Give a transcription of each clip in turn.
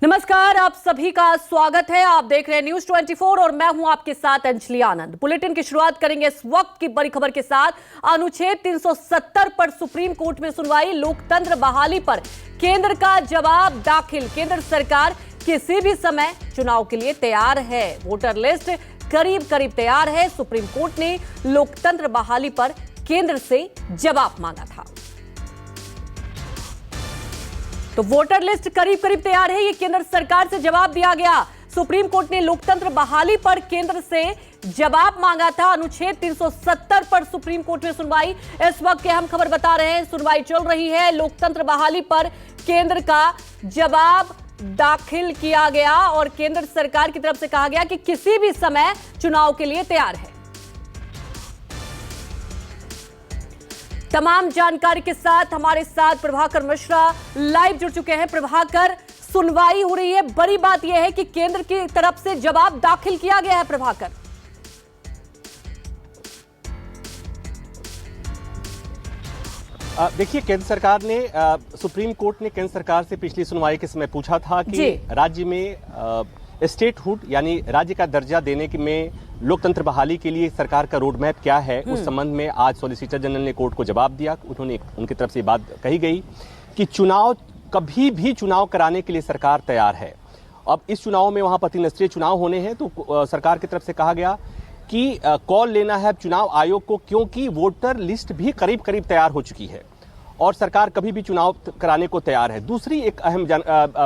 नमस्कार, आप सभी का स्वागत है। आप देख रहे हैं न्यूज 24 और मैं हूं आपके साथ अंजलि आनंद। बुलेटिन की शुरुआत करेंगे इस वक्त की बड़ी खबर के साथ। अनुच्छेद 370 पर सुप्रीम कोर्ट में सुनवाई, लोकतंत्र बहाली पर केंद्र का जवाब दाखिल। केंद्र सरकार किसी भी समय चुनाव के लिए तैयार है। वोटर लिस्ट करीब करीब तैयार है। सुप्रीम कोर्ट ने लोकतंत्र बहाली पर केंद्र से जवाब मांगा था। तो वोटर लिस्ट करीब करीब तैयार है, ये केंद्र सरकार से जवाब दिया गया। सुप्रीम कोर्ट ने लोकतंत्र बहाली पर केंद्र से जवाब मांगा था। अनुच्छेद 370 पर सुप्रीम कोर्ट में सुनवाई। इस वक्त की अहम खबर बता रहे हैं, सुनवाई चल रही है। लोकतंत्र बहाली पर केंद्र का जवाब दाखिल किया गया और केंद्र सरकार की तरफ से कहा गया कि किसी भी समय चुनाव के लिए तैयार है। तमाम जानकारी के साथ हमारे साथ प्रभाकर मिश्रा लाइव जुड़ चुके हैं। प्रभाकर, सुनवाई हो रही है, बड़ी बात यह है कि केंद्र की तरफ से जवाब दाखिल किया गया है। प्रभाकर, देखिए, केंद्र सरकार ने सुप्रीम कोर्ट ने केंद्र सरकार से पिछली सुनवाई के समय पूछा था कि राज्य में स्टेटहुड यानी राज्य का दर्जा देने में लोकतंत्र बहाली के लिए सरकार का रोड मैप क्या है। उस संबंध में आज सॉलिसिटर जनरल ने कोर्ट को जवाब दिया। उन्होंने उनकी तरफ से बात कही गई कि कभी भी चुनाव कराने के लिए सरकार तैयार है। अब इस चुनाव में वहां पर त्रिस्तरीय चुनाव होने हैं, तो सरकार की तरफ से कहा गया कि कॉल लेना है चुनाव आयोग को, क्योंकि वोटर लिस्ट भी करीब करीब तैयार हो चुकी है और सरकार कभी भी चुनाव कराने को तैयार है। दूसरी एक अहम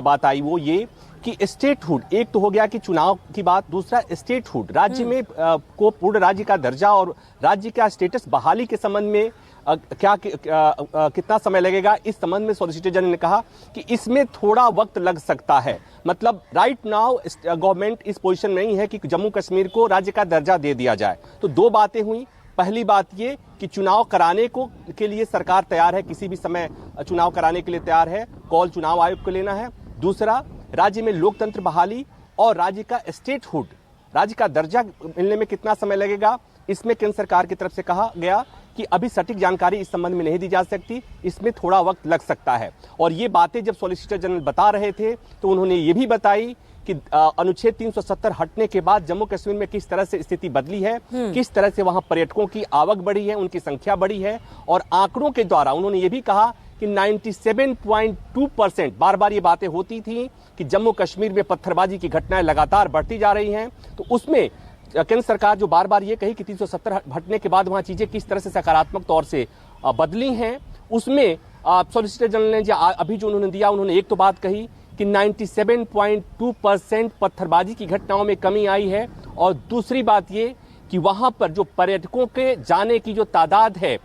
बात आई, वो ये कि स्टेटहुड, एक तो हो गया कि चुनाव की बात, दूसरा स्टेटहुड, राज्य में को पूर्ण राज्य का दर्जा और राज्य का स्टेटस बहाली के संबंध में कितना समय लगेगा, इस संबंध में सॉलिसिटर जनरल ने कहा कि इसमें थोड़ा वक्त लग सकता है। मतलब राइट नाउ गवर्नमेंट इस पोजीशन में नहीं है कि जम्मू कश्मीर को राज्य का दर्जा दे दिया जाए। तो दो बातें हुई। पहली बात ये कि चुनाव कराने के लिए सरकार तैयार है, किसी भी समय चुनाव कराने के लिए तैयार है, कॉल चुनाव आयोग को लेना है। दूसरा, राज्य में लोकतंत्र बहाली और राज्य का स्टेटहुड, राज्य का दर्जा मिलने में कितना समय लगेगा, इसमें केंद्र सरकार की तरफ से कहा गया कि अभी सटीक जानकारी इस संबंध में नहीं दी जा सकती, इसमें थोड़ा वक्त लग सकता है। और ये बातें जब सॉलिसिटर जनरल बता रहे थे तो उन्होंने ये भी बताई कि अनुच्छेद 370 हटने के बाद जम्मू कश्मीर में किस तरह से स्थिति बदली है, किस तरह से वहां पर्यटकों की आवक बढ़ी है, उनकी संख्या बढ़ी है। और आंकड़ों के द्वारा उन्होंने ये भी कहा कि 97.2%, बार बार ये बातें होती थी कि जम्मू कश्मीर में पत्थरबाजी की घटनाएं लगातार बढ़ती जा रही हैं। तो उसमें केंद्र सरकार जो बार बार ये कही कि 370 हटने के बाद वहां चीजें किस तरह से सकारात्मक तौर से बदली हैं, उसमें सॉलिसिटर जनरल ने अभी जो उन्होंने दिया, उन्होंने एक तो बात कही कि 97.2% पत्थरबाजी की घटनाओं में कमी आई है। और दूसरी बात ये कि वहां पर जो पर्यटकों के जाने की जो तादाद है,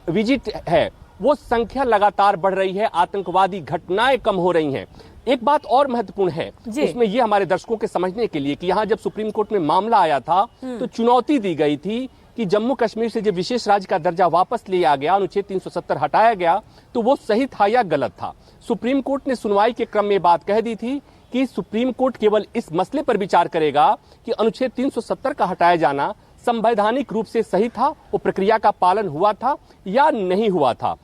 विजिट है, वो संख्या लगातार बढ़ रही है, आतंकवादी घटनाएं कम हो रही हैं। एक बात और महत्वपूर्ण है उसमें ये हमारे दर्शकों के समझने के लिए कि यहाँ जब सुप्रीम कोर्ट में मामला आया था तो चुनौती दी गई थी कि जम्मू कश्मीर से जब विशेष राज्य का दर्जा वापस लिया गया, अनुच्छेद 370 हटाया गया, तो वो सही था या गलत था। सुप्रीम कोर्ट ने सुनवाई के क्रम में बात कह दी थी कि सुप्रीम कोर्ट केवल इस मसले पर विचार करेगा कि अनुच्छेद 370 का हटाया जाना संवैधानिक रूप से सही था, वो प्रक्रिया का पालन हुआ था या नहीं हुआ था।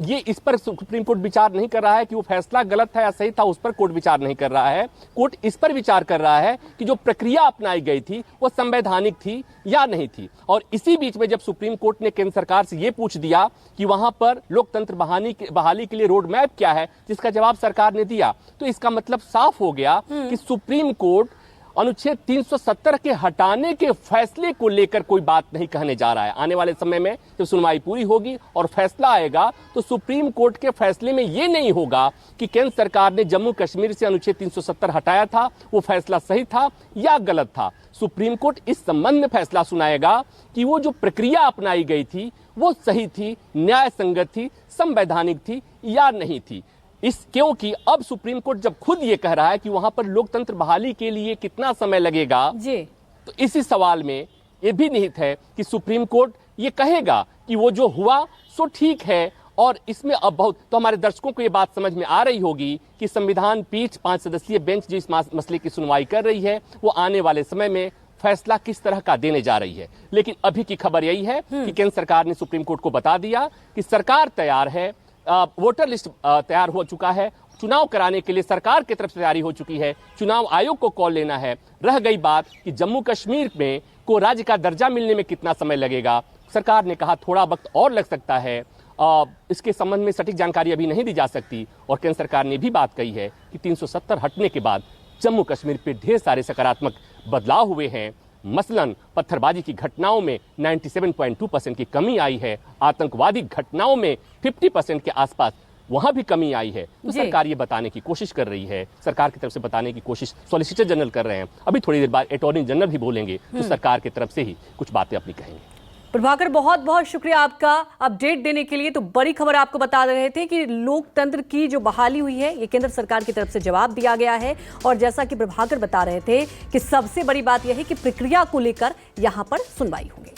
ये इस पर सुप्रीम कोर्ट विचार नहीं कर रहा है कि वो फैसला गलत था या सही था, उस पर कोर्ट विचार नहीं कर रहा है। कोर्ट इस पर विचार कर रहा है कि जो प्रक्रिया अपनाई गई थी वो संवैधानिक थी या नहीं थी। और इसी बीच में जब सुप्रीम कोर्ट ने केंद्र सरकार से ये पूछ दिया कि वहां पर लोकतंत्र बहाली के लिए रोड मैप क्या है, जिसका जवाब सरकार ने दिया, तो इसका मतलब साफ हो गया कि सुप्रीम कोर्ट अनुच्छेद 370 के हटाने के फैसले को लेकर कोई बात नहीं कहने जा रहा है। आने वाले समय में जब सुनवाई पूरी होगी और फैसला आएगा तो सुप्रीम कोर्ट के फैसले में यह नहीं होगा कि केंद्र सरकार ने जम्मू कश्मीर से अनुच्छेद 370 हटाया था, वो फैसला सही था या गलत था। सुप्रीम कोर्ट इस संबंध में फैसला सुनाएगा कि वो जो प्रक्रिया अपनाई गई थी वो सही थी, न्याय संगत थी, संवैधानिक थी या नहीं थी। क्योंकि अब सुप्रीम कोर्ट जब खुद ये कह रहा है कि वहां पर लोकतंत्र बहाली के लिए कितना समय लगेगा जी, तो इसी सवाल में ये भी निहित है कि सुप्रीम कोर्ट ये कहेगा कि वो जो हुआ सो ठीक है। और इसमें अब बहुत, तो हमारे दर्शकों को ये बात समझ में आ रही होगी कि संविधान पीठ 5 सदस्यीय बेंच जो इस मसले की सुनवाई कर रही है वो आने वाले समय में फैसला किस तरह का देने जा रही है। लेकिन अभी की खबर यही है कि केंद्र सरकार ने सुप्रीम कोर्ट को बता दिया कि सरकार तैयार है, वोटर लिस्ट तैयार हो चुका है चुनाव कराने के लिए सरकार की तरफ से तैयारी हो चुकी है, चुनाव आयोग को कॉल लेना है। रह गई बात कि जम्मू कश्मीर में को राज्य का दर्जा मिलने में कितना समय लगेगा, सरकार ने कहा थोड़ा वक्त और लग सकता है। इसके संबंध में सटीक जानकारी अभी नहीं दी जा सकती। और केंद्र सरकार ने भी बात कही है कि 370 हटने के बाद जम्मू कश्मीर पे ढेर सारे सकारात्मक बदलाव हुए हैं। मसलन पत्थरबाजी की घटनाओं में 97.2% की कमी आई है, आतंकवादी घटनाओं में 50% के आसपास वहां भी कमी आई है। तो सरकार ये बताने की कोशिश कर रही है, सरकार की तरफ से बताने की कोशिश सॉलिसिटर जनरल कर रहे हैं। अभी थोड़ी देर बाद अटॉर्नी जनरल भी बोलेंगे, तो सरकार की तरफ से ही कुछ बातें अपनी कहेंगे। प्रभाकर, बहुत बहुत शुक्रिया आपका अपडेट देने के लिए। तो बड़ी खबर आपको बता रहे थे कि लोकतंत्र की जो बहाली हुई है, ये केंद्र सरकार की तरफ से जवाब दिया गया है। और जैसा कि प्रभाकर बता रहे थे कि सबसे बड़ी बात यह है कि प्रक्रिया को लेकर यहां पर सुनवाई होगी।